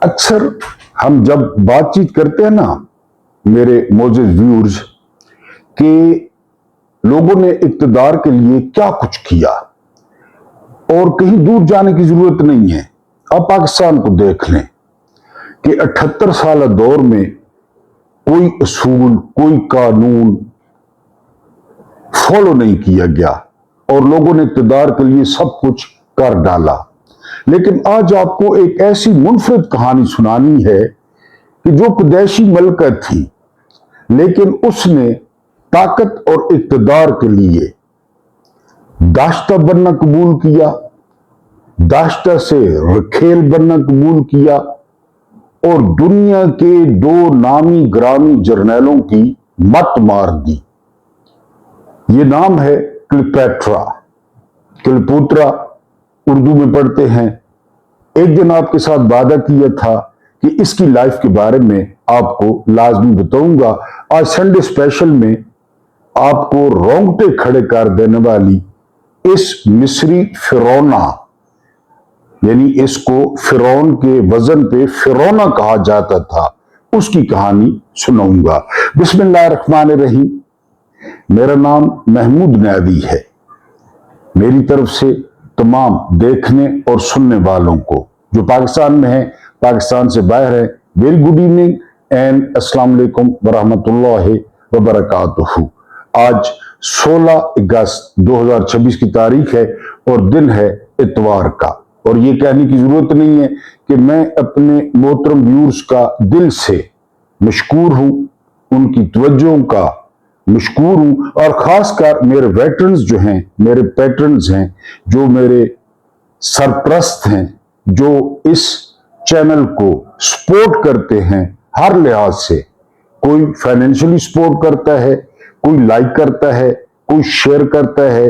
अक्सर हम जब बातचीत करते हैं ना मेरे मोअज़्ज़िज़ व्यूअर्स कि लोगों ने इक़्तिदार के लिए क्या कुछ किया और कहीं दूर जाने की जरूरत नहीं है। आप पाकिस्तान को देख लें कि 78 साल दौर में कोई असूल, कोई कानून फॉलो नहीं किया गया और लोगों ने इक़्तिदार के लिए सब कुछ कर डाला। लेकिन आज आपको एक ऐसी मुनफरिद कहानी सुनानी है कि जो कुरैशी मलका थी, लेकिन उसने ताकत और इक़्तिदार के लिए दाश्ता बनना कबूल किया, दाश्ता से रखेल बनना कबूल किया और दुनिया के दो नामी ग्रामी जर्नैलों की मत मार दी। ये नाम है क्लियोपेट्रा। क्लियोपेट्रा उर्दू में पढ़ते हैं। एक दिन आपके साथ वादा किया था कि इसकी लाइफ के बारे में आपको लाजमी बताऊंगा। आज संडे स्पेशल में आपको रोंगटे खड़े कर देने वाली इस मिस्री फिरौना, यानी इसको फिरौन के वजन पे फिरौना कहा जाता था, उसकी कहानी सुनाऊंगा। बिस्मिल्लाहिर्रहमानिर्रहीम। मेरा नाम महमूद नैवी है। मेरी तरफ से तमाम देखने और सुनने वालों को जो पाकिस्तान में है, पाकिस्तान से बाहर है, वेरी गुड इवनिंग एंड अस्सलाम वालेकुम वरहमतुल्लाहि वबरकातुहू। आज 16 अगस्त 2026 की तारीख है और दिन है इतवार का। और ये कहने की जरूरत नहीं है कि मैं अपने मोहतरम व्यूअर्स का दिल से मशकूर हूं, उनकी तवज्जो का मशकूर हूं और खासकर मेरे वेटरन्स जो हैं, मेरे पैट्रन्स हैं, जो मेरे सरप्रस्त हैं, जो इस चैनल को सपोर्ट करते हैं हर लिहाज से। कोई फाइनेंशियली सपोर्ट करता है, कोई लाइक करता है, कोई शेयर करता है,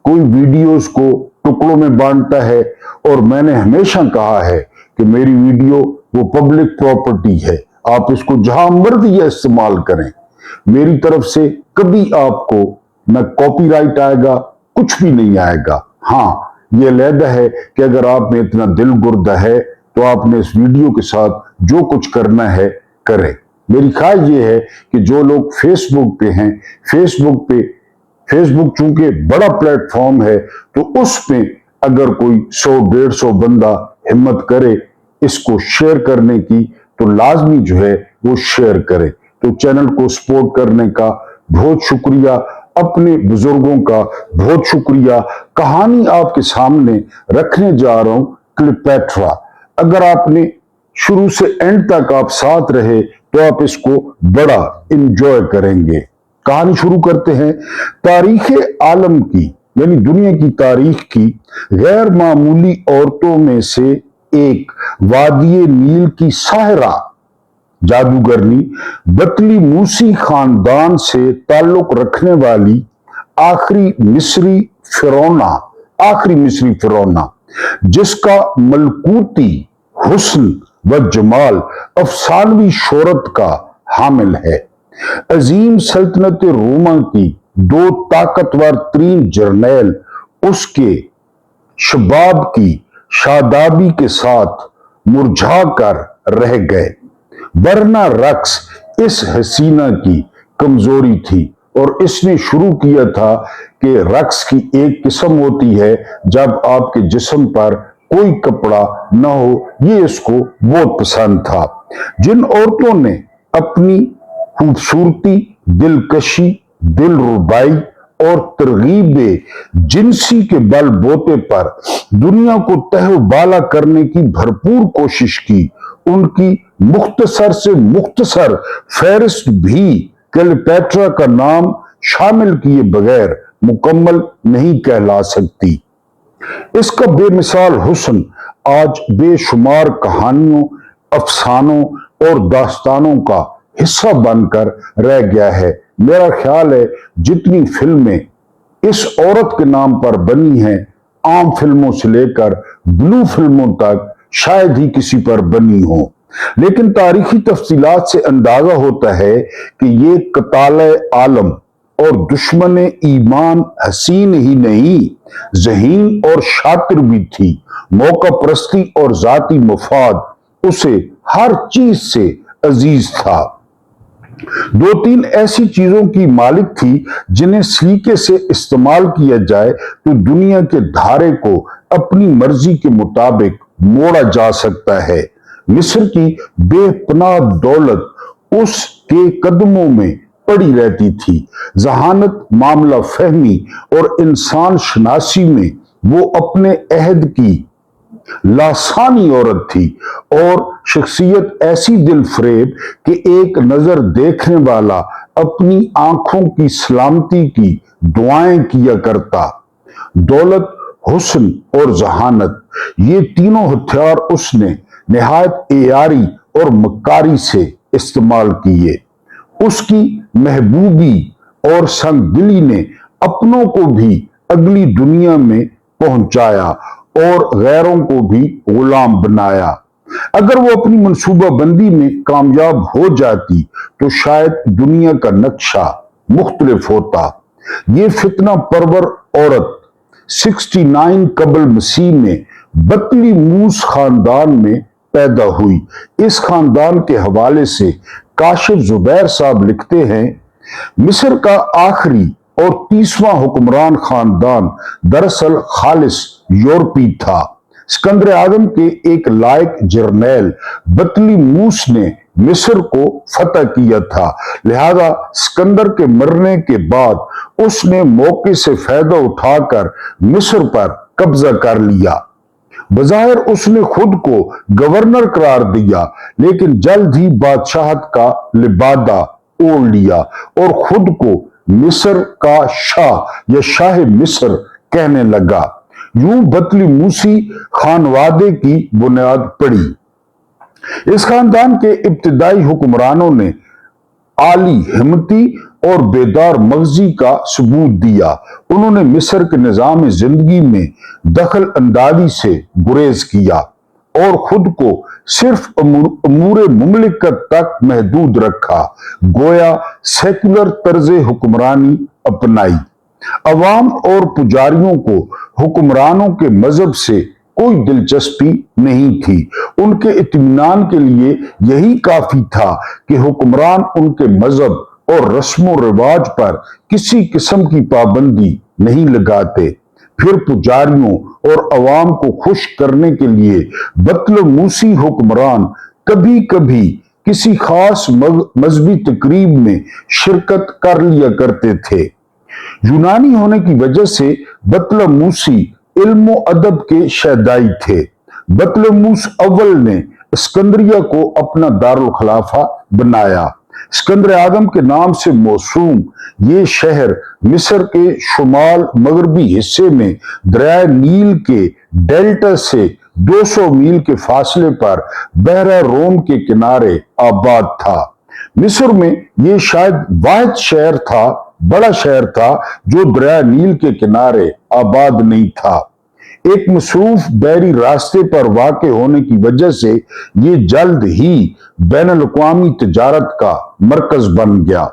कोई वीडियोस को टुकड़ों में बांटता है। और मैंने हमेशा कहा है कि मेरी वीडियो वो पब्लिक प्रॉपर्टी है, आप इसको जहां मर्जी इस्तेमाल करें। मेरी तरफ से कभी आपको न कॉपीराइट आएगा, कुछ भी नहीं आएगा। हाँ, ये अलहदा है कि अगर आप में इतना दिल गुर्दा है तो आपने इस वीडियो के साथ जो कुछ करना है करें। मेरी ख्वाहिश ये है कि जो लोग फेसबुक पे हैं, फेसबुक चूंकि बड़ा प्लेटफॉर्म है, तो उस पे अगर कोई 100-150 बंदा हिम्मत करे इसको शेयर करने की, तो लाजमी जो है वो शेयर करे। तो चैनल को सपोर्ट करने का बहुत शुक्रिया, अपने बुजुर्गों का बहुत शुक्रिया। कहानी आपके सामने रखने जा रहा हूं क्लियोपेट्रा। अगर आपने शुरू से एंड तक आप साथ रहे तो आप इसको बड़ा इंजॉय करेंगे। कहानी शुरू करते हैं। तारीख आलम की, यानी दुनिया की तारीख की गैर मामूली औरतों में से एक, वादी नील की साहरा जादूगरनी बतली मूसी खानदान से ताल्लुक रखने वाली आखिरी मिस्री फिरौना, जिसका मलकूती हुस्न व जमाल अफसानवी शोहरत का हामिल है। अजीम सल्तनत रोमा की दो ताकतवर तरीन जर्नैल उसके शबाब की शादाबी के साथ मुरझा कर रह गए, वरना रक्स इस हसीना की कमजोरी थी। और इसने शुरू किया था कि रक्स की एक किस्म होती है जब आपके जिस्म पर कोई कपड़ा न हो, ये इसको बहुत पसंद था। जिन औरतों ने अपनी खूबसूरती, दिलकशी, दिलरुबाई और तरगीब जिनसी के बलबूते पर दुनिया को तहबाला करने की भरपूर कोशिश की, उनकी मुख्तसर से मुख्तसर फहरिस्त भी क्लियोपेट्रा का नाम शामिल किए बगैर मुकम्मल नहीं कहला सकती। इसका बेमिसाल हुस्न आज बेशुमार कहानियों, अफसानों और दास्तानों का हिस्सा बनकर रह गया है। मेरा ख्याल है जितनी फिल्में इस औरत के नाम पर बनी हैं, आम फिल्मों से लेकर ब्लू फिल्मों तक शायद ही किसी पर बनी हो। लेकिन तारीखी तफसीलात से अंदाजा होता है कि ये कताल आलम और दुश्मन ईमान हसीन ही नहीं, ज़हीन और शातिर भी थी। मौका परस्ती और जाती मफाद उसे हर चीज से अजीज था। दो तीन ऐसी चीजों की मालिक थी जिन्हें सलीके से इस्तेमाल किया जाए तो दुनिया के धारे को अपनी मर्जी के मुताबिक मोड़ा जा सकता है। मिस्र की बेपनाह दौलत उसके कदमों में पड़ी रहती थी। जहानत, मामला फहमी और इंसान शनासी में वो अपने अहद की लासानी औरत थी और शख्सियत ऐसी दिल फरेब कि एक नजर देखने वाला अपनी आंखों की सलामती की दुआएं किया करता। दौलत, हुस्न और जहानत, ये तीनों हथियार उसने निहायत एयारी और मकारी से इस्तेमाल किए। उसकी महबूबी और संगदिली ने अपनों को भी अगली दुनिया में पहुंचाया और गैरों को भी गुलाम बनाया। अगर वो अपनी मंसूबा बंदी में कामयाब हो जाती तो शायद दुनिया का नक्शा मुख्तलिफ होता। ये फितना परवर औरत 69 कबल मसीह में बतली मूस खानदान में पैदा हुई। इस खानदान के हवाले से काशिफ जुबैर साहब लिखते हैं, मिस्र का आखिरी और 30वां हुक्मरान खानदान दरअसल खालिस यूरोपी था। सिकंदर आजम के एक लायक जर्नैल बतली मूस ने मिस्र को फतह किया था। लिहाजा सिकंदर के मरने के बाद उसने मौके से फायदा उठाकर मिस्र पर कब्जा कर लिया। बज़ाहिर उसने खुद को गवर्नर करार दिया, लेकिन जल्द ही बादशाहत का लिबादा ओढ़ लिया और खुद को मिस्र का शाह या शाह मिस्र कहने लगा। यूं बतली मूसी खानवादे की बुनियाद पड़ी। इस खानदान के इब्तिदाई हुक्मरानों ने आली हिम्मती और बेदार मगजी का सबूत दिया। उन्होंने मिस्र के निजाम जिंदगी में दखल अंदाजी से गुरेज किया और खुद को सिर्फ अमूर मुमलिकत तक महदूद रखा। गोया सेकुलर तर्ज हुक्मरानी अपनाई। अवाम और पुजारियों को हुक्मरानों के मजहब से कोई दिलचस्पी नहीं थी। उनके इत्मीनान के लिए यही काफी था कि हुक्मरान उनके मजहब और रस्मों रिवाज पर किसी किस्म की पाबंदी नहीं लगाते। फिर पुजारियों और अवाम को खुश करने के लिए बतलमूसी हुक्मरान कभी कभी किसी खास मजहबी तकरीब में शिरकत कर लिया करते थे। यूनानी होने की वजह से बतलमूसी इल्म अदब के शहदाई थे। बतलमूस अव्वल ने सिकंदरिया को अपना दारुल खिलाफा बनाया। सिकंदर आजम के नाम से मौसूम ये शहर मिस्र के शुमाल मगरबी हिस्से में दरिया नील के डेल्टा से 200 मील के फासले पर बहरा रोम के किनारे आबाद था। मिस्र में ये शायद वाहिद शहर था, बड़ा शहर था जो दरिया नील के किनारे आबाद नहीं था। एक मसरूफ बहरी रास्ते पर वाक़ होने की वजह से ये जल्द ही बैनुल-अक़वामी तिजारत का मरकज बन गया।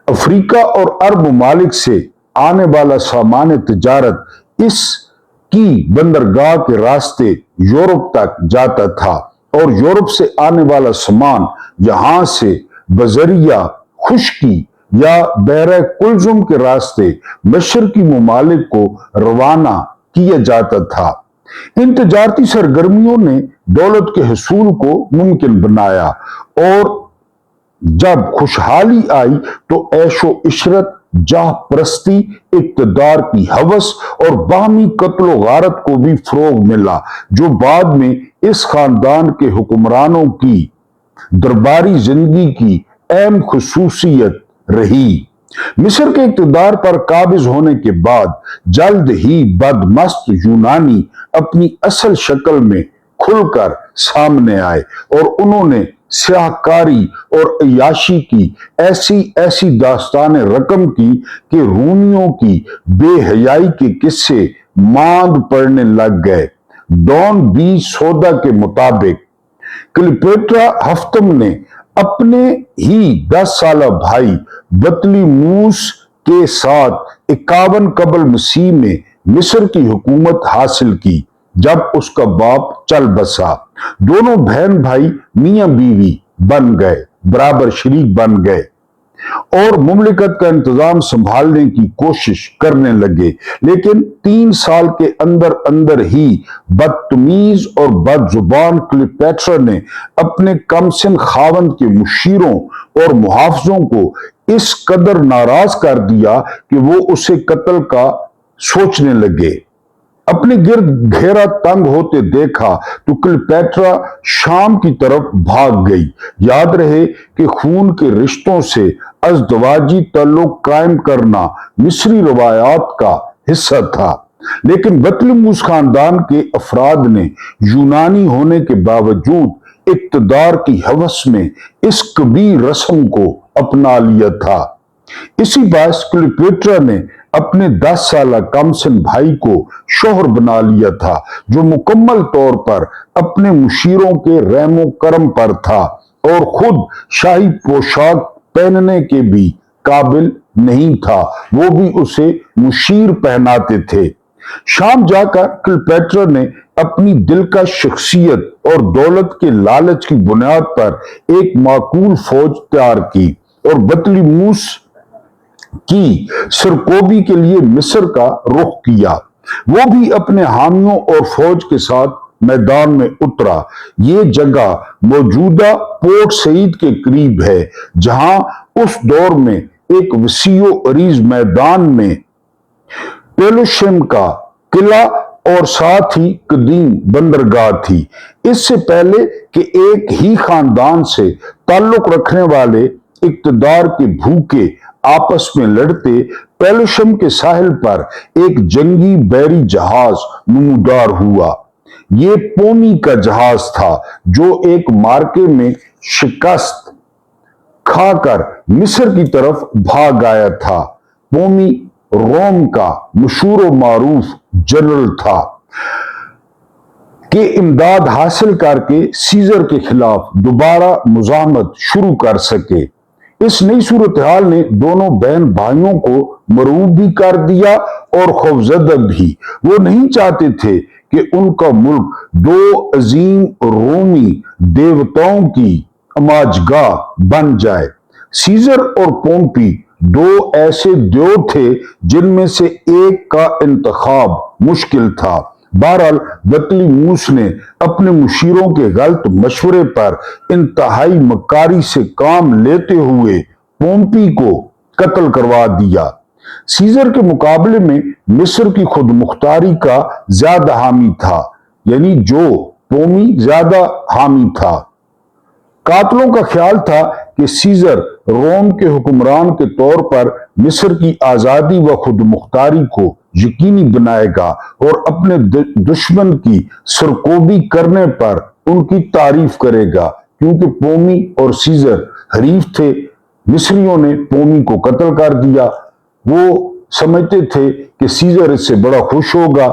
अफ्रीका और अरब ममालिक से आने वाला सामान तिजारत इसकी बंदरगाह के रास्ते यूरोप तक जाता था और यूरोप से आने वाला सामान यहां से बजरिया खुश्की या बहरा कुलजुम के रास्ते मशरकी ममालिक को रवाना किया जाता था। इन तजारती सरगर्मियों ने दौलत के हसूल को मुमकिन बनाया और जब खुशहाली आई तो ऐशो इशरत, जाह परस्ती, इक्तदार की हवस और बाहमी कत्लो गारत को भी फरोग मिला, जो बाद में इस खानदान के हुक्मरानों की दरबारी जिंदगी की अहम खुसूसियत रही। मिस्र के इक्तदार पर काबिज होने के बाद जल्द ही बदमस्त यूनानी अपनी असल शक्ल में खुलकर सामने आए और उन्होंने स्याहकारी और अय्याशी की ऐसी ऐसी दास्तान रकम की कि रूमियों की बेहयाई के किस्से मांद पड़ने लग गए। डॉन बी सोदा के मुताबिक क्लियोपेट्रा हफ्तम ने अपने ही 10 साल भाई बतलीमूस के साथ 51 कबल मसीह में मिस्र की हुकूमत हासिल की जब उसका बाप चल बसा। दोनों बहन भाई मियां बीवी बन गए, बराबर शरीक बन गए और मुमलिकत का इंतजाम संभालने की कोशिश करने लगे। लेकिन 3 साल के अंदर अंदर ही बदतमीज और बदजुबान क्लियोपेट्रा ने अपने कमसिन खावंद के मुशीरों और मुहाफिजों को इस कदर नाराज कर दिया कि वो उसे कत्ल का सोचने लगे। अपने गिर्द घेरा तंग होते देखा तो क्लियोपेट्रा शाम की तरफ भाग गई। याद रहे कि खून के रिश्तों से अज़दवाजी ताल्लुक कायम करना मिस्री रवायात का हिस्सा था, लेकिन बतलमूस खानदान के अफराद ने यूनानी होने के बावजूद इक्तदार की हवस में इस कबीर रस्म को अपना लिया था। इसी बात क्लियोपेट्रा ने अपने 10 साल कमसिन भाई को शोहर बना लिया था, जो मुकम्मल तौर पर अपने मुशीरों के रहमो करम पर था और खुद शाही पोशाक पहनने के भी काबिल नहीं था, वो भी उसे मुशीर पहनाते थे। शाम जाकर क्लियोपेट्रा ने अपनी दिलकश शख्सियत और दौलत के लालच की बुनियाद पर एक माकूल फौज तैयार की और बतलमूस की सरकोबी के लिए मिस्र का रुख किया। वो भी अपने हामियों और फौज के साथ मैदान में उतरा। ये जगह मौजूदा पोर्ट सईद के करीब है, जहां उस दौर में एक वसीओ अरीज मैदान में पेलुशम का किला और साथ ही कदीम बंदरगाह थी। इससे पहले कि एक ही खानदान से ताल्लुक रखने वाले इक्तदार के भूखे आपस में लड़ते, पेलुशम के साहिल पर एक जंगी बैरी जहाज नमूदार हुआ। ये पोमी का जहाज था, जो एक मार्के में शिकस्त खाकर मिस्र की तरफ भाग आया था। पोमी रोम का मशहूर व मारूफ जनरल था कि इमदाद हासिल करके सीजर के खिलाफ दोबारा मुजाहमत शुरू कर सके। इस नई सूरत हाल ने दोनों बहन भाइयों को मरूब भी कर दिया और खौफजदा भी। वो नहीं चाहते थे कि उनका मुल्क 2 अजीम रोमी देवताओं की अमाजगाह बन जाए। सीजर और पोम्पी 2 ऐसे देव थे जिनमें से एक का इंतखाब मुश्किल था। बहरहाल बतलमूस ने अपने मुशीरों के गलत मशवरे पर इंतहाई मकारी से काम लेते हुए पोम्पी को कत्ल करवा दिया। सीजर के मुकाबले में मिस्र की खुद मुख्तारी का ज्यादा हामी था, यानी जो पोमी ज्यादा हामी था। कातलों का ख्याल था कि सीजर रोम के हुक्मरान के तौर पर मिस्र की आजादी व खुद मुख्तारी को यकीनी बनाएगा और अपने दुश्मन की सरकोबी करने पर उनकी तारीफ करेगा। क्योंकि पोमी और सीजर हरीफ थे, मिस्रियों ने पोमी को कत्ल कर दिया। वो समझते थे कि सीजर इससे बड़ा खुश होगा।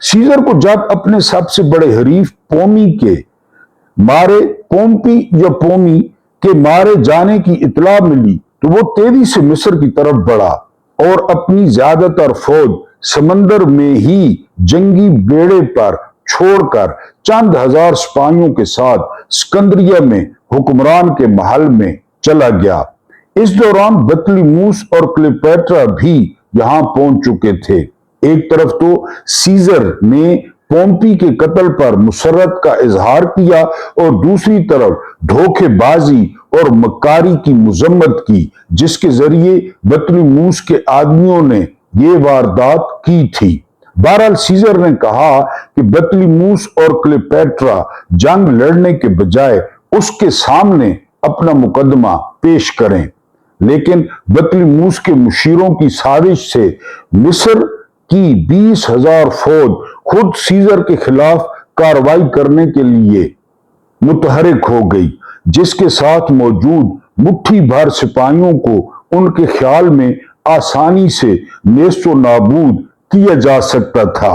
सीजर को जब अपने सबसे बड़े हरीफ पोमी के मारे पोम्पी या पोमी के मारे जाने की इतला मिली तो वो तेजी से मिस्र की तरफ बढ़ा और अपनी ज्यादातर फौज समंदर में ही जंगी बेड़े पर छोड़कर चंद हजार सिपाहियों के साथ सिकंदरिया में हुक्मरान के महल में चला गया। इस दौरान बतलमूस और क्लियोपेट्रा भी यहां पहुंच चुके थे। एक तरफ तो सीजर ने पोम्पी के कत्ल पर मुसर्रत का इजहार किया और दूसरी तरफ धोखेबाजी और मकारी की मजम्मत की, जिसके जरिए बतलमूस के आदमियों ने ये वारदात की थी। बहरहाल सीजर ने कहा कि बतलमूस और क्लियोपेट्रा जंग लड़ने के बजाय उसके सामने अपना मुकदमा पेश करें, लेकिन बतलमूस के मुशीरों की साजिश से मिस्र की 20,000 फौज खुद सीजर के खिलाफ कार्रवाई करने के लिए मुतहरिक हो गई, जिसके साथ मौजूद मुट्ठी भर सिपाहियों को उनके ख्याल में आसानी से नेस्तो नाबूद किया जा सकता था।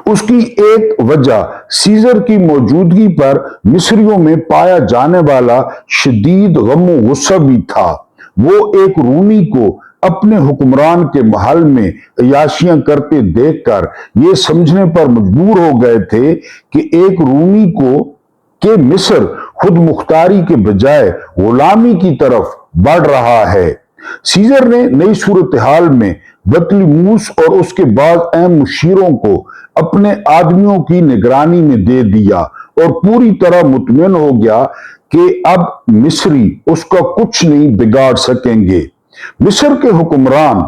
उसकी एक वजह सीजर की मौजूदगी पर मिस्रियों में पाया जाने वाला शदीद गम गुस्सा भी था। वो एक रूमी को अपने हुक्मरान के महल में अय्याशियां करते देखकर ये समझने पर मजबूर हो गए थे कि एक रूमी के मिस्र खुद मुख्तारी के बजाय गुलामी की तरफ बढ़ रहा है। सीजर ने नई सूरत हाल में बतलीमूस और उसके बाद अहम मुशीरों को अपने आदमियों की निगरानी में दे दिया और पूरी तरह मुतमिन हो गया कि अब मिस्री उसका कुछ नहीं बिगाड़ सकेंगे। मिस्र के हुक्मरान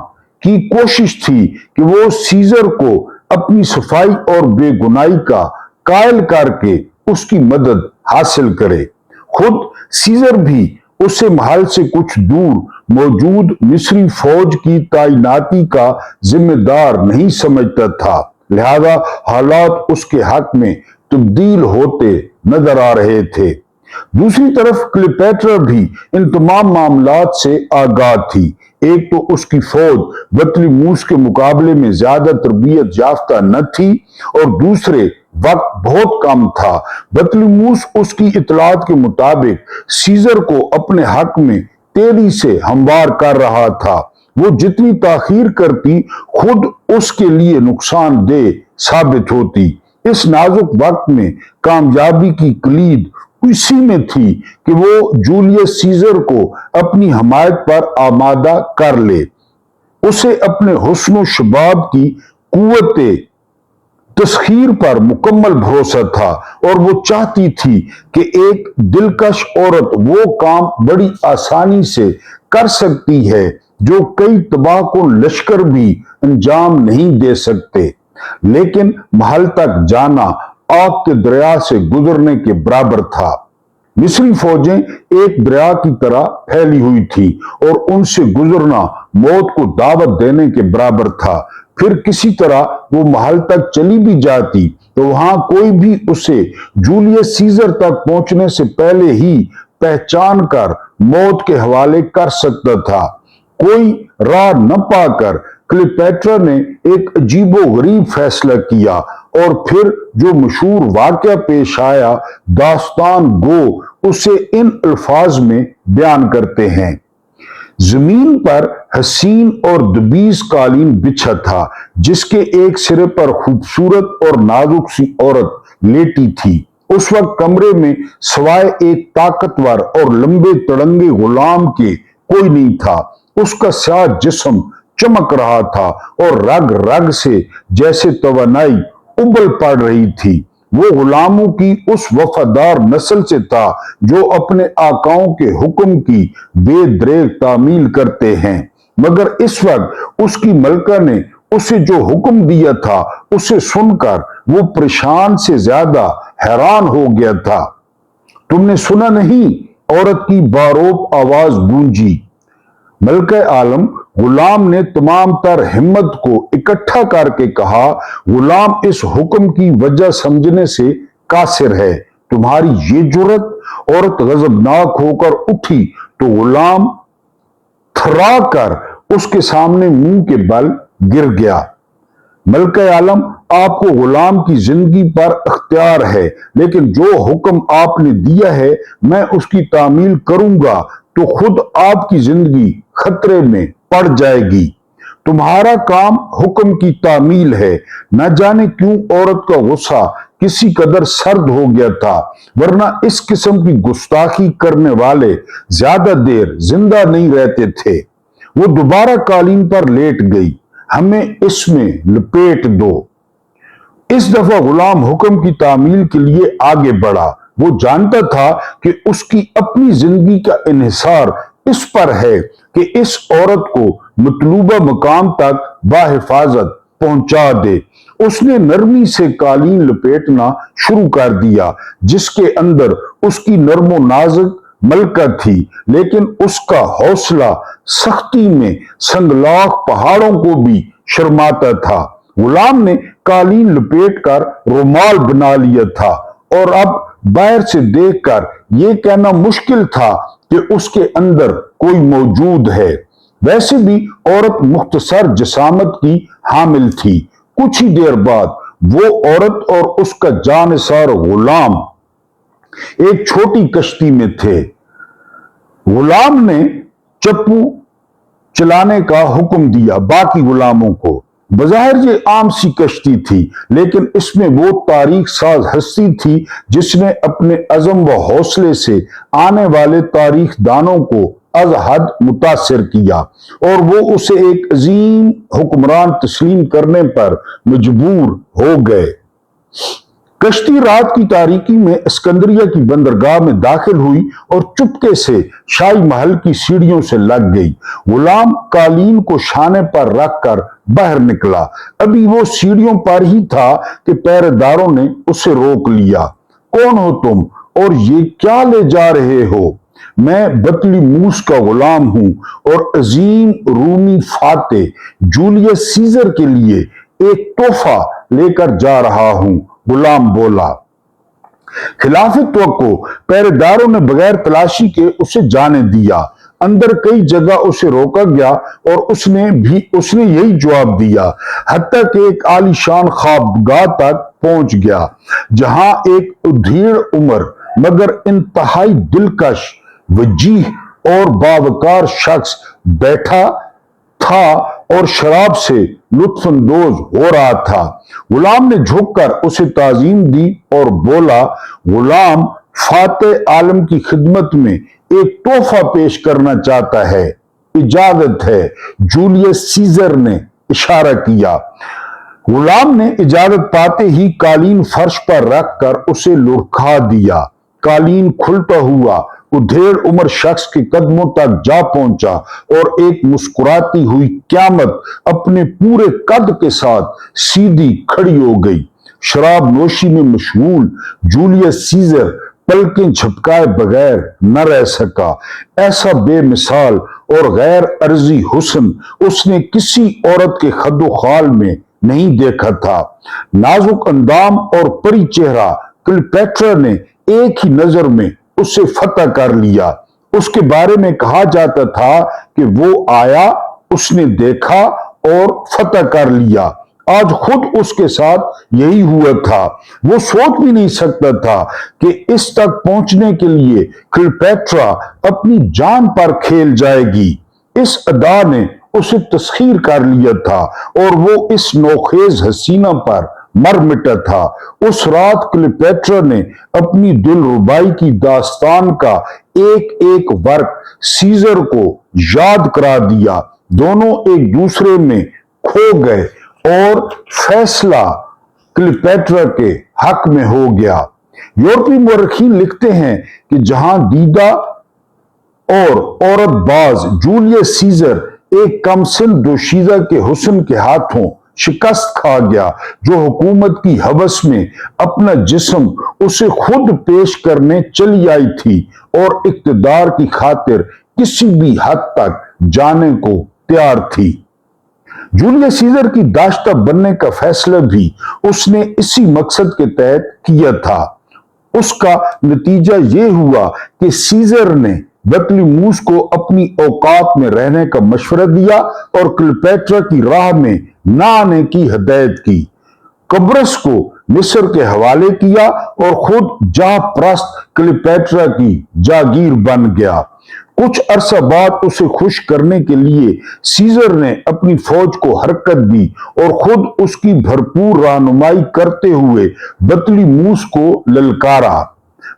की कोशिश थी कि वो सीजर को अपनी सफाई और बेगुनाही का कायल करके उसकी मदद हासिल करे। खुद सीजर भी उसे महल से कुछ दूर मौजूद मिस्री फौज की तैनाती का जिम्मेदार नहीं समझता था, लिहाजा हालात उसके हक में तब्दील होते नजर आ रहे थे। दूसरी तरफ क्लियोपेट्रा भी इन तमाम मामलात से आगाह थी। एक तो उसकी फौज बतलीमूस के मुकाबले में ज्यादा तरबियत याफ्ता न थी और दूसरे वक्त बहुत कम था। बतलीमूस उसकी इतलात के मुताबिक सीजर को अपने हक में तेजी से हमवार कर रहा था। वो जितनी ताखीर करती खुद उसके लिए नुकसानदेह साबित होती। इस नाजुक वक्त में कामयाबी की कलीद इसी में थी कि वो जूलियस सीजर को अपनी हमायत पर आमादा कर ले। उसे अपने हुस्न शबाब की कुव्वते तस्खीर पर मुकम्मल भरोसा था और वो चाहती थी कि एक दिलकश औरत वो काम बड़ी आसानी से कर सकती है जो कई तबाहकुन लश्कर भी अंजाम नहीं दे सकते। लेकिन महल तक जाना आग के दरिया से गुजरने के बराबर था। मिस्री फौजें एक दरिया की तरह फैली हुई थी और उनसे गुजरना मौत को दावत देने के बराबर था। फिर किसी तरह वो महल तक चली भी जाती तो वहां कोई भी उसे जूलियस सीजर तक पहुंचने से पहले ही पहचान कर मौत के हवाले कर सकता था। कोई राह न पाकर क्लियोपेट्रा ने एक अजीबो गरीब फैसला किया और फिर जो मशहूर वाकया पेश आया, दास्तान गो उसे इन अल्फाज में बयान करते हैं। जमीन पर हसीन और दबीज कालीन बिछा था जिसके एक सिरे पर खूबसूरत और नाजुक सी औरत लेटी थी। उस वक्त कमरे में सवाए एक ताकतवर और लंबे तड़ंगे गुलाम के कोई नहीं था। उसका स्याह जिस्म चमक रहा था और रग रग से जैसे तवानाई उबल पड़ रही थी। वो गुलामों की उस वफादार नस्ल से था जो अपने आकाओं के हुक्म की बेदरेग तामील करते हैं, मगर इस वक्त उसकी मलका ने उसे जो हुक्म दिया था उसे सुनकर वो परेशान से ज्यादा हैरान हो गया था। तुमने सुना नहीं? औरत की बारोब आवाज गूंजी। मलका आलम गुलाम ने तमाम तर हिम्मत को इकट्ठा करके कहा, गुलाम इस हुक्म की वजह समझने से कासिर है। तुम्हारी ये जुर्रत? औरत गजबनाक होकर उठी तो गुलाम थरा कर उसके सामने मुंह के बल गिर गया। मलका आलम, आपको गुलाम की जिंदगी पर अख्तियार है, लेकिन जो हुक्म आपने दिया है मैं उसकी तामील करूंगा तो खुद आपकी जिंदगी खतरे में पड़ जाएगी। तुम्हारा काम हुक्म की तामील है। न जाने क्यों औरत का गुस्सा किसी कदर सर्द हो गया था, वरना इस किस्म की गुस्ताखी करने वाले ज्यादा देर जिंदा नहीं रहते थे। वो दोबारा कालीन पर लेट गई। हमें इसमें लपेट दो। इस दफा गुलाम हुक्म की तामील के लिए आगे बढ़ा। वो जानता था कि उसकी अपनी जिंदगी का इन्हिसार इस पर है कि इस औरत को मतलूबा मकाम तक बाहिफाजत पहुंचा दे। उसने नरमी से कालीन लपेटना शुरू कर दिया जिसके अंदर उसकी नरमो नाजुक मलका थी, लेकिन उसका हौसला सख्ती में संगलाख पहाड़ों को भी शर्माता था। गुलाम ने कालीन लपेटकर रुमाल बना लिया था और अब बाहर से देखकर यह कहना मुश्किल था कि उसके अंदर कोई मौजूद है। वैसे भी औरत मुख्तसर जसामत की हामिल थी। कुछ ही देर बाद वो औरत और उसका जानिसार गुलाम एक छोटी कश्ती में थे। गुलाम ने चप्पू चलाने का हुक्म दिया बाकी गुलामों को। बज़ाहिर ये आम सी कश्ती थी, लेकिन इसमें वो तारीख साज हस्ती थी जिसने अपने अज़म व हौसले से आने वाले तारीख दानों को अज हद मुतासिर किया, और वो उसे एक अजीम हुक्मरान तस्लीम करने पर मजबूर हो गए। कश्ती रात की तारीकी में सिकंदरिया की बंदरगाह में दाखिल हुई और चुपके से शाही महल की सीढ़ियों से लग गई। गुलाम कालीन को शाने पर रखकर बाहर निकला। अभी वो सीढ़ियों पर ही था कि पहरेदारों ने उसे रोक लिया। कौन हो तुम और ये क्या ले जा रहे हो? मैं बतलीमूस का गुलाम हूं और अजीम रूमी फाते जूलियस सीजर के लिए एक तोहफा लेकर जा रहा हूं, गुलाम बोला। खिलाफ तवक्को पहरेदारों ने बगैर तलाशी के उसे जाने दिया। अंदर कई जगह उसे रोका गया और उसने यही जवाब दिया, हत्ता कि एक आलीशान ख्वाबगाह तक पहुंच गया, जहां एक उधेड़ उम्र मगर इंतहाई दिलकश, वजीह और बावकार शख्स बैठा था और शराब से लुत्फानंदोज हो रहा था। गुलाम ने झुककर उसे ताजीम दी और बोला, गुलाम फातेह आलम की खिदमत में एक तोहफा पेश करना चाहता है, इजाजत है। जूलियस सीजर ने इशारा किया। गुलाम ने इजाजत पाते ही कालीन फर्श पर रखकर उसे लुढ़का दिया। कालीन खुलता हुआ उधेड़ उम्र शख्स के कदमों तक जा पहुंचा और एक मुस्कुराती हुई क्यामत अपने पूरे कद के साथ सीधी खड़ी हो गई। शराब नोशी में मशगूल जूलियस सीजर पलकें झपकाए बगैर न रह सका। ऐसा बेमिसाल और गैर अर्जी हुस्न उसने किसी औरत के खद्दो खाल में नहीं देखा था। नाजुक अंदाम और परी चेहरा क्लियोपेट्रा ने एक ही नजर में उसे फतह कर लिया। उसके बारे में कहा जाता था कि वो आया, उसने देखा और फतह कर लिया। आज खुद उसके साथ यही हुआ था। वो सोच भी नहीं सकता था कि इस तक पहुंचने के लिए क्लियोपेट्रा अपनी जान पर खेल जाएगी। इस अदा ने उसे तस्खीर कर लिया था और वो इस नौखेज हसीना पर मर मिटा था। उस रात क्लियोपेट्रा ने अपनी दिलरुबाई की दास्तान का एक एक वर्क सीजर को याद करा दिया। दोनों एक दूसरे में खो गए और फैसला क्लियोपेट्रा के हक में हो गया। यूरोपीय मुर्रिखीन लिखते हैं कि जहां दीदा और औरतबाज जूलियस सीजर एक कमसिन दोशीजा के हुस्न के हाथों शिकस्त खा गया, जो हुकूमत की हवस में अपना जिस्म उसे खुद पेश करने चली आई थी और इक्तदार की खातिर किसी भी हद तक जाने को तैयार थी। जूलियस सीजर की दाश्ता बनने का फैसला भी उसने इसी मकसद के तहत किया था। उसका नतीजा यह हुआ कि सीजर ने बतलीमूस को अपनी औकात में रहने का मशवरा दिया और क्लियोपेट्रा की राह में न आने की हिदायत की। कब्रस को मिस्र के हवाले किया और खुद जाह प्रस्त क्लियोपेट्रा की जागीर बन गया। कुछ अरसा बाद उसे खुश करने के लिए सीजर ने अपनी फौज को हरकत दी और खुद उसकी भरपूर रहनुमाई करते हुए बतलीमूस को ललकारा।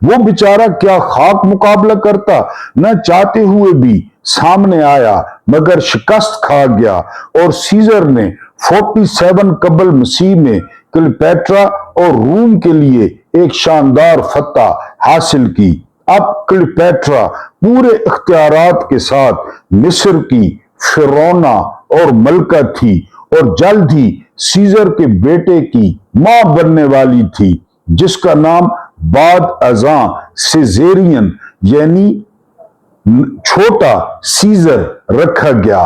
वो बेचारा क्या खाक मुकाबला करता, न चाहते हुए भी सामने आया मगर शिकस्त खा गया और सीजर ने 47 कबल मसीह में क्लियोपेट्रा और रूम के लिए एक शानदार फतह हासिल की। अब क्लियोपेट्रा पूरे इख्तियारात के साथ मिस्र की फिरौना और मलका थी और जल्द ही सीजर के बेटे की मां बनने वाली थी, जिसका नाम बाद अज़ां सिजेरियन यानी छोटा सीजर रखा गया।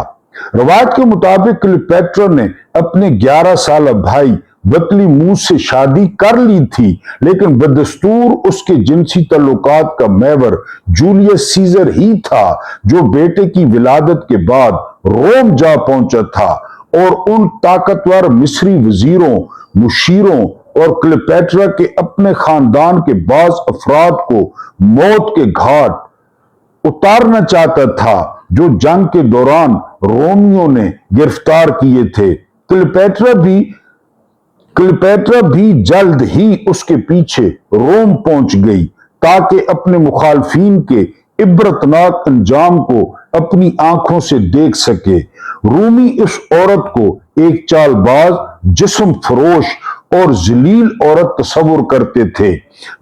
रवायत के मुताबिक क्लियोपेट्रा ने अपने 11 साल भाई बतलीमूस से शादी कर ली थी, लेकिन बदस्तूर उसके जिनसी तल्लुकात का महवर जूलियस सीजर ही था, जो बेटे की विलादत के बाद रोम जा पहुंचा था और उन ताकतवर मिस्री वजीरों, मुशीरों और क्लियोपेट्रा के अपने खानदान के बाज अफराद को मौत के घाट उतारना चाहता था, जो जंग के दौरान रोमियो ने गिरफ्तार किए थे। क्लियोपैट्रा भी जल्द ही उसके पीछे रोम पहुंच गई ताकि अपने मुखालफिन के इबरतनाक अंजाम को अपनी आंखों से देख सके। रूमी इस औरत को एक चालबाज, जिस्म फरोश और जलील औरत तस्वुर करते थे,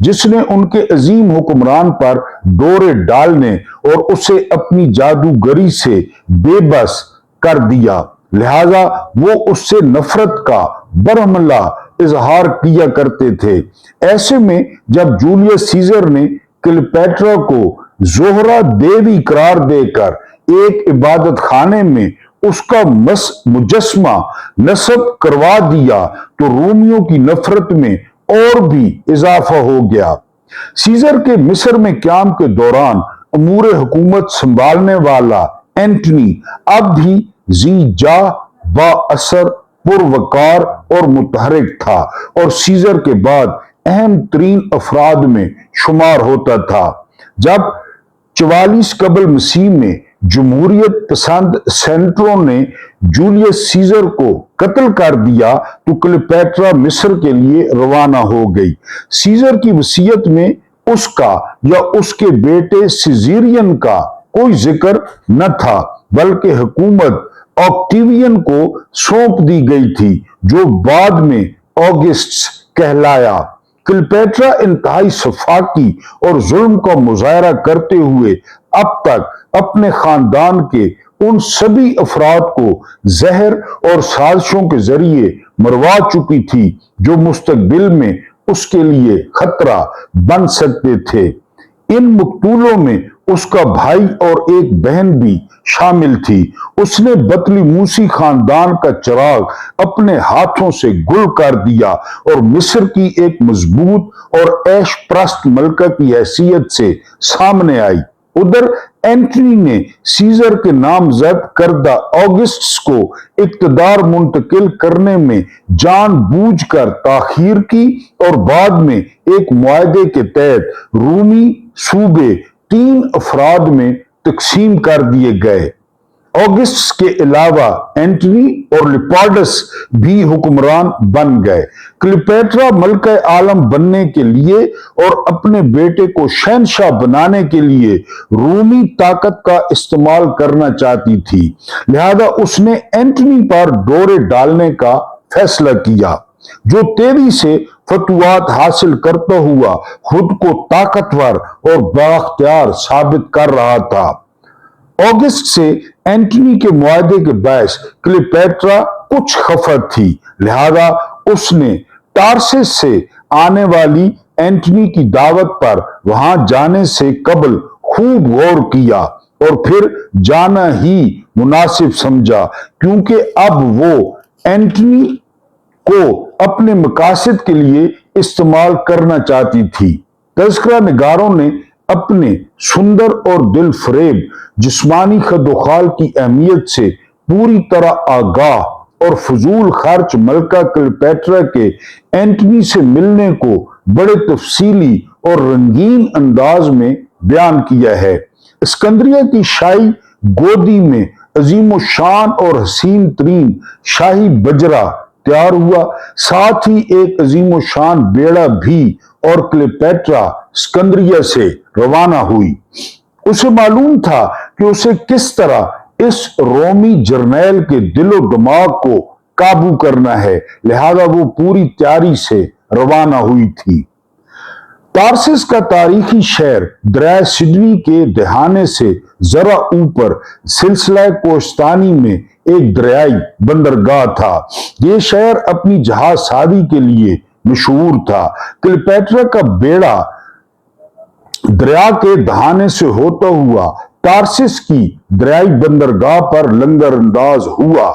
जिसने उनके अजीम हुक्मरान पर डोरे डालने और उसे अपनी जादूगरी से बेबस कर दिया। लिहाजा वो उससे नफरत का बरहमला इजहार किया करते थे। ऐसे में जब जूलियस सीजर ने क्लियोपैट्रा को जोहरा देवी करार देकर एक इबादत खाने में उसका मुजस्मा नस्ब करवा दिया तो रोमियो की नफरत में और भी इजाफा हो गया। सीजर के मिस्र में क़याम के दौरान अमूर हुकूमत संभालने वाला एंटनी अब भी जी-जा, बाअसर, पुरवकार और मुतहरिक था और सीजर के बाद अहम तरीन अफराद में शुमार होता था। जब 44 कबल मसीह में जमहूरियत पसंद सेनेटरों ने जूलियस सीजर को कत्ल कर दिया तो क्लियोपैट्रा मिस्र के लिए रवाना हो गई। सीजर की वसीयत में उसका या उसके बेटे सिजेरियन का कोई जिक्र न था, बल्कि हुकूमत ऑक्टेवियन को सौंप दी गई थी, जो बाद में ऑगस्टस कहलाया। क्लियोपैट्रा इंतहाई सफाकी और जुल्म का मुजाहरा करते हुए अब तक अपने खानदान के उन सभी अफराद को जहर और साजिशों के जरिए मरवा चुकी थी जो मुस्तकबिल में उसके लिए खतरा बन सकते थे। इन मकतूलों में उसका भाई और एक बहन भी शामिल थी। उसने बतली मूसी खानदान का चिराग अपने हाथों से गुल कर दिया और मिस्र की एक मजबूत और ऐश प्रस्त मलका की हैसियत से सामने आई। उधर एंटनी ने सीजर के नामजद करदा ऑगस्टस को इक्तदार मुंतकिल करने में जानबूझकर ताखीर की और बाद में एक मुआहदे के तहत रूमी सूबे 3 अफराद में तकसीम कर दिए गए। ऑगस्टस के अलावा एंटनी और लिपार्डस भी हुक्मरान बन गए। क्लियोपैट्रा मलका आलम बनने के लिए और अपने बेटे को शहनशाह बनाने के लिए रूमी ताकत का इस्तेमाल करना चाहती थी, लिहाजा उसने एंटनी पर डोरे डालने का फैसला किया, जो तेजी से फतवात हासिल करता हुआ खुद को ताकतवर और बाख्तियार साबित कर रहा था। अगस्त से एंटनी के मुआहदे के बायस क्लियोपैट्रा कुछ खफा थी, लिहाजा उसने टार्सिस से आने वाली एंटनी की दावत पर वहां जाने से कबल खूब गौर किया और फिर जाना ही मुनासिब समझा, क्योंकि अब वो एंटनी को अपने मकासद के लिए इस्तेमाल करना चाहती थी। तज़किरा निगारों ने अपने सुंदर और दिल फरेब जिस्मानी खदोखाल की अहमियत से पूरी तरह आगाह और फजूल खर्च मलका क्लियोपैट्रा के एंटनी से मिलने को बड़े तफसीली और रंगीन अंदाज में बयान किया है। सिकंदरिया की शाही गोदी में अजीम शान और हसीन तरीन शाही बजरा तैयार हुआ, साथ ही एक अजीम शान बेड़ा भी, और क्लियोपैट्रा सिकंदरिया से रवाना हुई। उसे मालूम था कि उसे किस तरह इस रोमी जर्नैल के दिलो दिमाग को काबू करना है, लिहाजा वो पूरी तैयारी से रवाना हुई थी। तार्सिस का तारीखी शहर दरिया सिडनी के दहाने से जरा ऊपर सिलसिला कोस्तानी में एक दरियाई बंदरगाह था। ये शहर अपनी जहाज सादी के लिए मशहूर था। क्लियोपैट्रा का बेड़ा दरिया के दहाने से होता हुआ तार्सिस की दरियाई बंदरगाह पर लंगर अंदाज हुआ।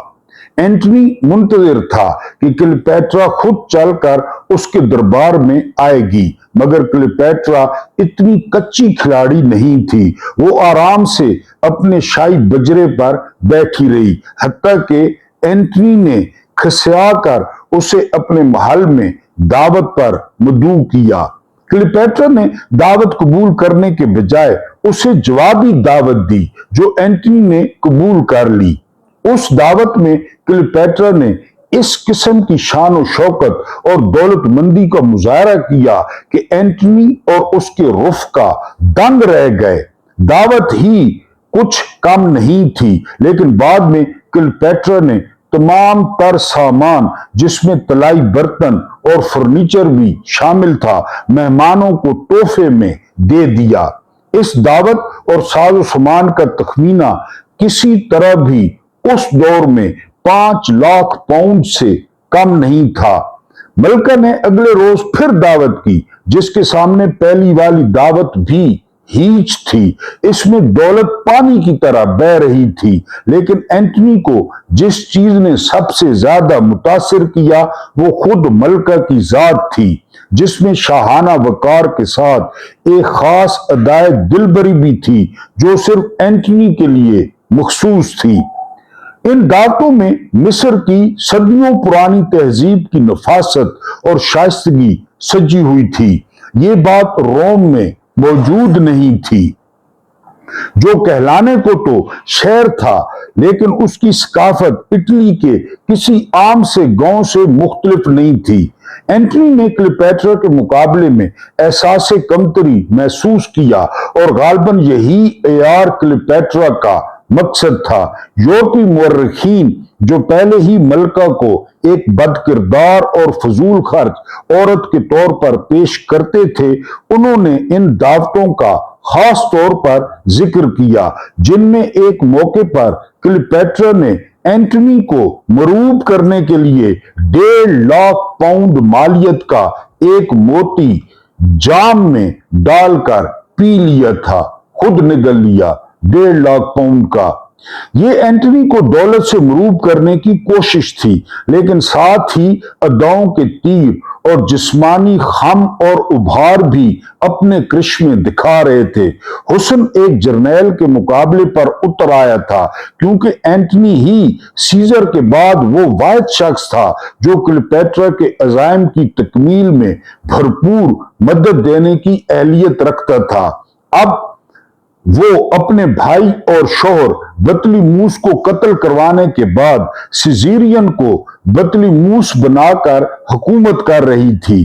एंटनी मुंतजिर था कि क्लियोपैट्रा खुद चलकर उसके दरबार में आएगी, मगर क्लियोपैट्रा इतनी कच्ची खिलाड़ी नहीं थी। वो आराम से अपने शाही बजरे पर बैठी रही, हत्ता कि एंटनी ने खसिया कर उसे अपने महल में दावत पर मदऊ किया। क्लियोपैट्रा ने दावत कबूल करने के बजाय उसे जवाबी दावत दी, जो एंटनी ने कबूल कर ली। उस दावत में क्लियोपेट्रा ने इस किस्म की शान और शौकत और दौलतमंदी का मुजाहरा किया कि एंटनी और उसके रुफका दंग रह गए। दावत ही कुछ कम नहीं थी, लेकिन बाद में क्लियोपेट्रा ने तमाम तर सामान, जिसमें तलाई बर्तन और फर्नीचर भी शामिल था, मेहमानों को तोहफे में दे दिया। इस दावत और साजो सामान का तखमीना किसी तरह भी उस दौर में 5 लाख पाउंड से कम नहीं था। मलका ने अगले रोज फिर दावत की, जिसके सामने पहली वाली दावत भी हीच थी। इसमें दौलत पानी की तरह बह रही थी, लेकिन एंटनी को जिस चीज ने सबसे ज्यादा मुतासिर किया वो खुद मलका की जात थी, जिसमें शाहाना वकार के साथ एक खास अदाए दिलबरी भी थी जो सिर्फ एंटनी के लिए मखसूस थी। इन दावतों में मिस्र की सदियों पुरानी तहजीब की नफासत और शाइस्तगी सजी हुई थी। ये बात रोम में मौजूद नहीं थी, जो कहलाने को तो शहर था, लेकिन उसकी सकाफत इटली के किसी आम से गांव से मुख्तलिफ नहीं थी। एंटनी ने क्लियोपेट्रा के मुकाबले में एहसास कमतरी महसूस किया, और गालबन यही एआर क्लियोपेट्रा का मकसद था। यूरोपी मुअर्रिखीन, जो पहले ही मलका को एक बदकिरदार और फजूल खर्च औरत के तौर पर पेश करते थे, उन्होंने इन दावतों का खास तौर पर जिक्र किया, जिनमें एक मौके पर क्लियोपेट्रा ने एंटनी को मरूब करने के लिए 1.5 लाख पाउंड मालियत का एक मोती जाम में डालकर पी लिया था। खुद निगल लिया 1.5 लाख पाउंड का। ये एंटनी को दौलत से मरूब करने की कोशिश थी, लेकिन साथ ही अदाओं के तीर और जिस्मानी खम और उभार भी अपने करिश्मे दिखा रहे थे। हुस्न एक जर्नैल के मुकाबले पर उतर आया था, क्योंकि एंटनी ही सीजर के बाद वो वाहिद शख्स था जो क्लियोपेट्रा के अज़ाइम की तकमील में भरपूर मदद देने की अहलियत रखता था। अब वो अपने भाई और शोहर बतलीमूस को कत्ल करवाने के बाद सिजीरियन को बतलीमूस बनाकर हुकूमत कर रही थी।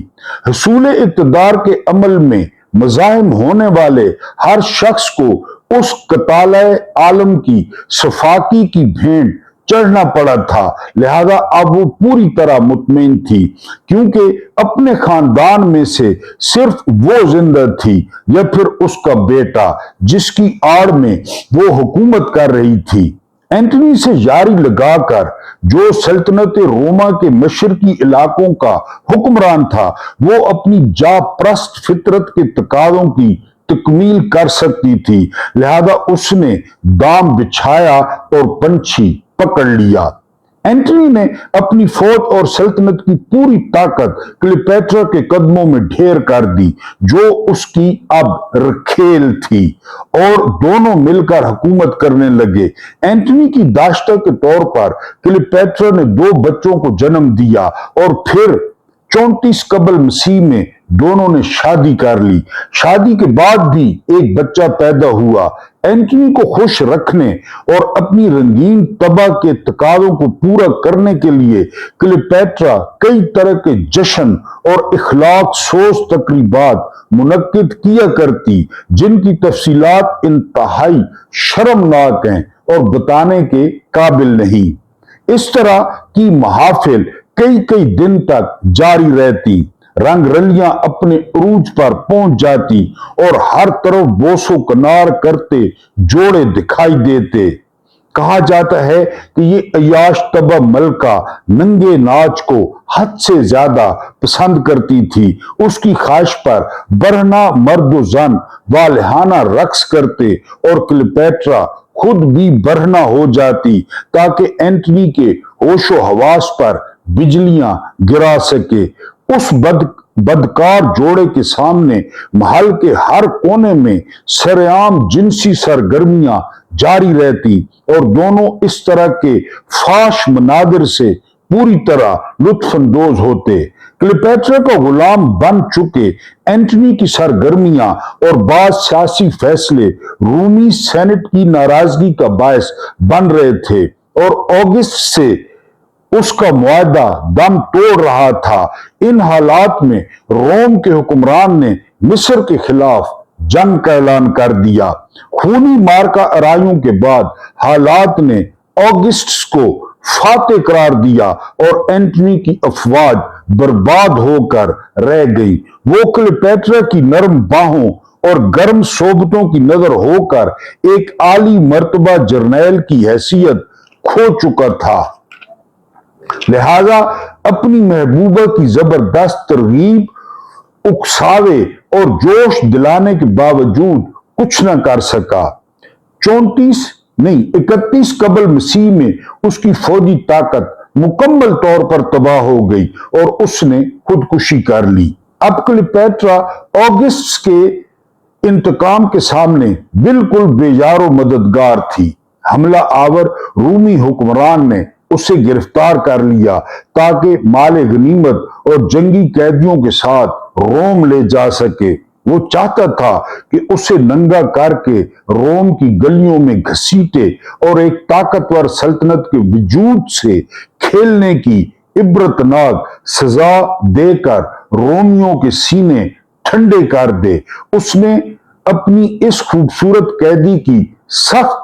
हसूल इक़्तिदार के अमल में मज़ाहिम होने वाले हर शख्स को उस कताले आलम की सफाकी की भेंट चढ़ना पड़ा था। लिहाजा अब वो पूरी तरह मुतमईन थी, क्योंकि अपने खानदान में से सिर्फ वो जिंदा थी, या फिर उसका बेटा जिसकी आड़ में वो हुकूमत कर रही थी। एंटनी से यारी लगाकर जो सल्तनत रोमा के मशरकी इलाकों का हुक्मरान था, वो अपनी जाप्रस्त फितरत के तकाज़ों की तकमील कर सकती थी। लिहाजा उसने दाम बिछाया और पंछी पकड़ लिया। एंटनी ने अपनी फौज और सल्तनत की पूरी ताकत क्लियोपेट्रा के कदमों में ढेर कर दी, जो उसकी अब रखेल थी, और दोनों मिलकर हुकूमत करने लगे। एंटनी की दाश्ता के तौर पर क्लियोपेट्रा ने 2 बच्चों को जन्म दिया, और फिर 34 कबल मसीह में दोनों ने शादी कर ली। शादी के बाद भी एक बच्चा पैदा हुआ। एंटनी को खुश रखने और अपनी रंगीन तबा के तकाज़ों को पूरा करने के लिए क्लियोपेट्रा कई तरह के जश्न और इखलाक सोज तकरीबात मुनक्किद किया करती, जिनकी तफसीलात इंतहाई शर्मनाक हैं और बताने के काबिल नहीं। इस तरह की महाफिल कई कई दिन तक जारी रहती, रंग रलियां अपने उरूज पर पहुंच जाती, और हर तरफ बोसो कनार करते जोड़े दिखाई देते। कहा जाता है कि ये अयाश तबा मलका नंगे नाच को हद से ज्यादा पसंद करती थी। उसकी ख्वाहिश पर बरहना मर्द व जन वालिहाना रक्स करते, और क्लियोपेट्रा खुद भी बरहना हो जाती, ताकि एंटनी के होशो हवास पर बिजलियां गिरा सके। उस बदकार जोड़े के सामने महल के हर कोने में सरेआम जिनसी सरगर्मियां जारी रहती, और दोनों इस तरह के फाश मनादिर से पूरी तरह लुत्फानंदोज होते। क्लियोपेट्रा का गुलाम बन चुके एंटनी की सरगर्मियां और बाज सियासी फैसले रूमी सेनेट की नाराजगी का बायस बन रहे थे। और अगस्त से उसका मुआहदा दम तोड़ रहा था। इन हालात में रोम के हुक्मरान ने मिस्र के खिलाफ जंग का ऐलान कर दिया। खूनी मारका आराइयों के बाद हालात ने अगस्त को फातेह करार दिया और एंटनी की अफवाज बर्बाद होकर रह गई। वो क्लियोपेट्रा की नरम बाहों और गर्म सोबतों की नजर होकर एक आली मर्तबा जर्नैल की हैसियत खो चुका था। लिहाजा अपनी महबूबा की जबरदस्त तरगीब, उकसावे और जोश दिलाने के बावजूद कुछ न कर सका। 31 कबल मसीह में उसकी फौजी ताकत मुकम्मल तौर पर तबाह हो गई और उसने खुदकुशी कर ली। अब क्लियोपेट्रा अगस्त के इंतकाम के सामने बिल्कुल बेयारो मददगार थी। हमला आवर रूमी हुक्मरान ने उसे गिरफ्तार कर लिया ताकि माले गनीमत और जंगी कैदियों के साथ रोम ले जा सके। वो चाहता था कि उसे नंगा करके रोम की गलियों में घसीटे और एक ताकतवर सल्तनत के वजूद से खेलने की इबरतनाक सजा देकर रोमियों के सीने ठंडे कर दे। उसने अपनी इस खूबसूरत कैदी की सख्त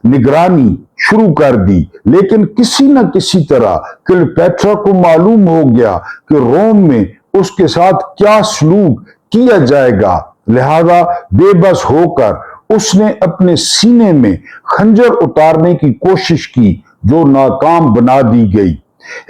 निगरानी शुरू कर दी, लेकिन किसी न किसी तरह क्लियोपेट्रा को मालूम हो गया कि रोम में उसके साथ क्या सलूक किया जाएगा। लिहाजा बेबस होकर उसने अपने सीने में खंजर उतारने की कोशिश की, जो नाकाम बना दी गई।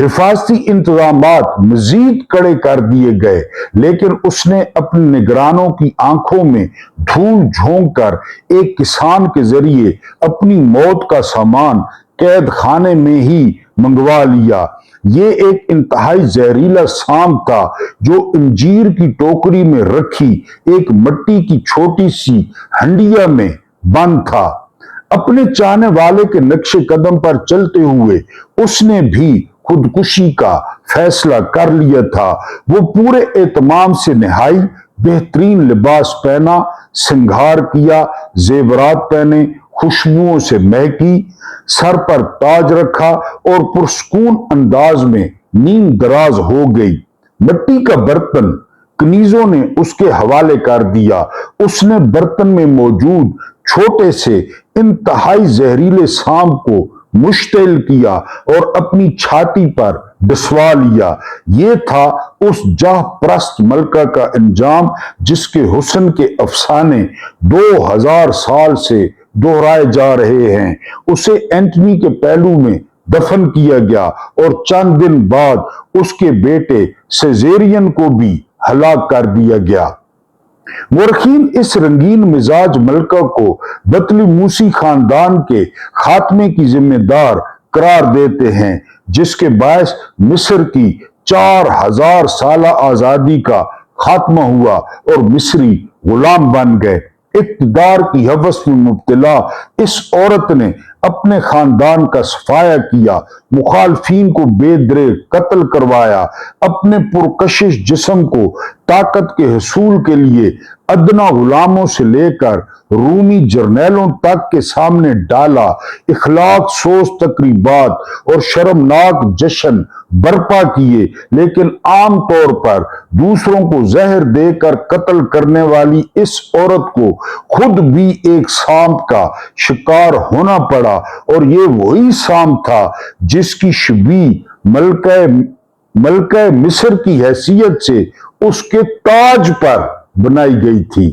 हिफाजती इंतजामात मजीद कड़े कर दिए गए, लेकिन उसने अपने निगरानों की आंखों में धूल झोंक कर एक किसान के जरिए अपनी मौत का सामान कैद खाने में ही मंगवा लिया। ये एक इंतहाई जहरीला सांप था जो अंजीर की टोकरी में रखी एक मिट्टी की छोटी सी हंडिया में बंद था। अपने चाहने वाले के नक्शे कदम पर चलते हुए उसने भी खुदकुशी का फैसला कर लिया था। वो पूरे एहतमाम से नहाई, बेहतरीन लिबास पहना, सिंगार किया, जेवरात पहने, खुशबुओं से महकी, सर पर ताज रखा और पुरस्कून अंदाज में नींद दराज हो गई। मिट्टी का बर्तन कनीजों ने उसके हवाले कर दिया। उसने बर्तन में मौजूद छोटे से इंतहाई जहरीले सांप को मुश्तिल किया और अपनी छाती पर डसवा लिया। ये था उस जाह परस्त मलका का अंजाम जिसके हुस्न के अफसाने 2000 साल से दोहराए जा रहे हैं। उसे एंटनी के पहलू में दफन किया गया और चंद दिन बाद उसके बेटे सेजेरियन को भी हलाक कर दिया गया। मुरखीन इस रंगीन मिजाज मलका को बतलूसी खानदान के खात्मे की जिम्मेदार करार देते हैं, जिसके बायस मिस्र की 4000 साल आजादी का खात्मा हुआ और मिस्री गुलाम बन गए। इक्तदार की हवस में मुब्तला इस औरत ने अपने खानदान का सफाया किया, मुखालफीन को बेदरे कत्ल करवाया, अपने पुरकशिश जिस्म को ताकत के हसूल के लिए अदना गुलामों से लेकर रूमी जर्नैलों तक के सामने डाला। इखलाक सोच तकरीबात और शर्मनाक जश्न बर्पा किए, लेकिन आम तौर पर दूसरों को जहर देकर कत्ल करने वाली इस औरत को खुद भी एक सांप का शिकार होना पड़ा। और ये वही सांप था जिसकी शबीह मलका मिस्र की हैसियत से उसके ताज पर बनाई गई थी।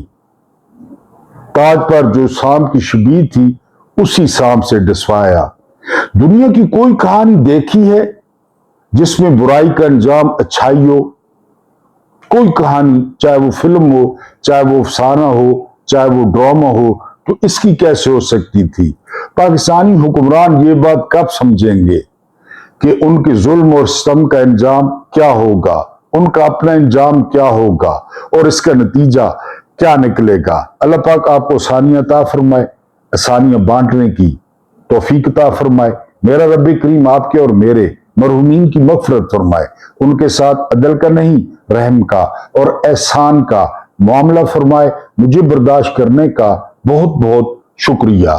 ताज पर जो सांप की शबीह थी उसी सांप से डसवाया। दुनिया की कोई कहानी देखी है जिसमें बुराई का अंजाम अच्छाई हो? कोई कहानी, चाहे वो फिल्म हो, चाहे वो अफसाना हो, चाहे वो ड्रामा हो, तो इसकी कैसे हो सकती थी? पाकिस्तानी हुक्मरान ये बात कब समझेंगे कि उनके जुल्म और सितम का अंजाम क्या होगा, उनका अपना अंजाम क्या होगा और इसका नतीजा क्या निकलेगा? अल्लाह पाक आपको आसानियां अता फरमाए, आसानियां बांटने की तौफीक अता फरमाए। मेरा रब्बे करीम आपके और मेरे मरहूमीन की मगफरत फरमाए, उनके साथ अदल का नहीं रहम का और एहसान का मामला फरमाए। मुझे बर्दाश्त करने का बहुत बहुत शुक्रिया।